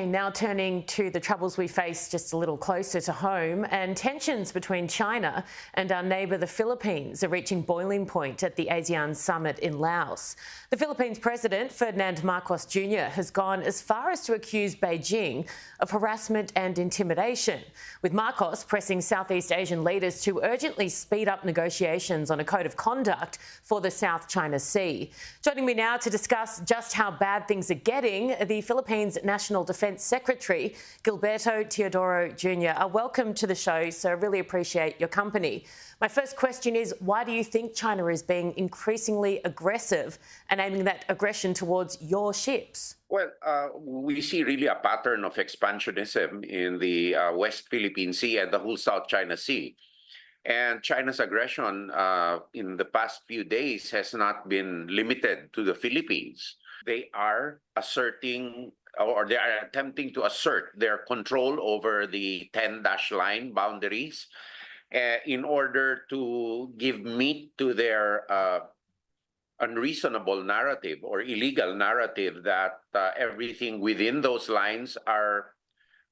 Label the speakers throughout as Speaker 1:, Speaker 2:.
Speaker 1: Okay, now turning to the troubles we face just a little closer to home, and tensions between China and our neighbour the Philippines are reaching boiling point at the ASEAN Summit in Laos. The Philippines President Ferdinand Marcos Jr has gone as far as to accuse Beijing of harassment and intimidation, with Marcos pressing Southeast Asian leaders to urgently speed up negotiations on a code of conduct for the South China Sea. Joining me now to discuss just how bad things are getting, the Philippines National Defence Secretary, Gilberto Teodoro Jr. Welcome to the show, so I really appreciate your company. My first question is, why do you think China is being increasingly aggressive and aiming that aggression towards your ships?
Speaker 2: Well, we see really a pattern of expansionism in the West Philippine Sea and the whole South China Sea. And China's aggression in the past few days has not been limited to the Philippines. They are asserting, or they are attempting to assert their control over the 10-dash line boundaries in order to give meat to their unreasonable narrative or illegal narrative that everything within those lines are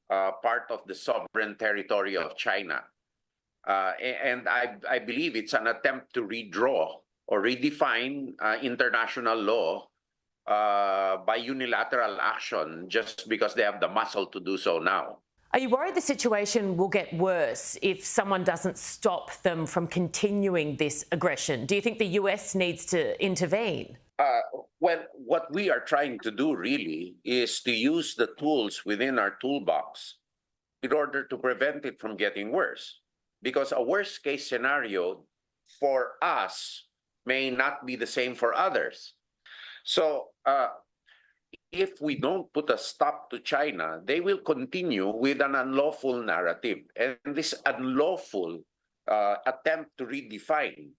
Speaker 2: part of the sovereign territory of China. And I believe it's an attempt to redraw or redefine international law by unilateral action just because they have the muscle to do so now.
Speaker 1: Are you worried the situation will get worse if someone doesn't stop them from continuing this aggression? Do you think the US needs to intervene?
Speaker 2: Well, what we are trying to do really is to use the tools within our toolbox in order to prevent it from getting worse. Because a worst case scenario for us may not be the same for others. So if we don't put a stop to China, they will continue with an unlawful narrative. And this unlawful attempt to redefine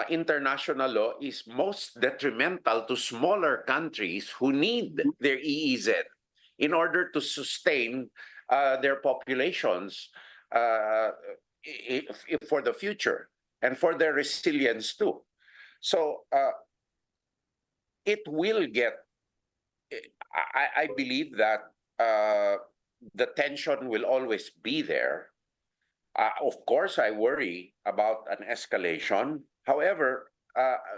Speaker 2: international law is most detrimental to smaller countries who need their EEZ in order to sustain their populations for the future and for their resilience too. So it will get, I believe that the tension will always be there. Of course, I worry about an escalation. However,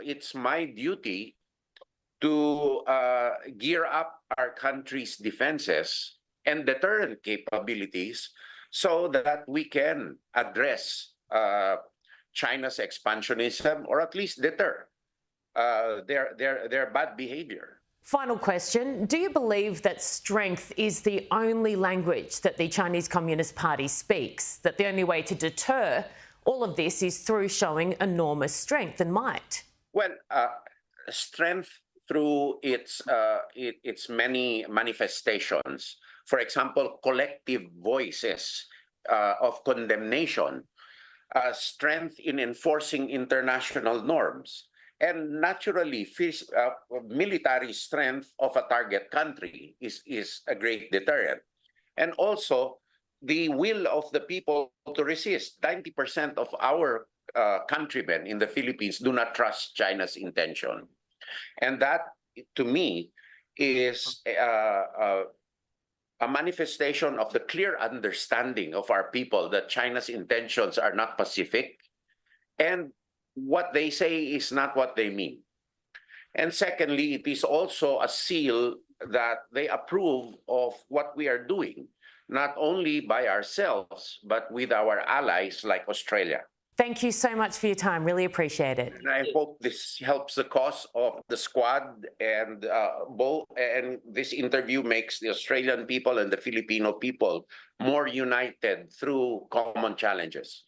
Speaker 2: it's my duty to gear up our country's defenses and deterrent capabilities so that we can address China's expansionism, or at least deter their bad behavior.
Speaker 1: Final question. Do you believe that strength is the only language that the Chinese Communist Party speaks, that the only way to deter all of this is through showing enormous strength and might?
Speaker 2: Well, strength through its many manifestations. For example, collective voices of condemnation, strength in enforcing international norms, and naturally, military strength of a target country is a great deterrent. And also, the will of the people to resist. 90% of our countrymen in the Philippines do not trust China's intention. And that, to me, is a manifestation of the clear understanding of our people that China's intentions are not pacific, and what they say is not what they mean. And secondly, it is also a seal that they approve of what we are doing, not only by ourselves, but with our allies like Australia.
Speaker 1: Thank you so much for your time. Really appreciate it.
Speaker 2: And I hope this helps the cause of the squad, and and this interview makes the Australian people and the Filipino people more united through common challenges.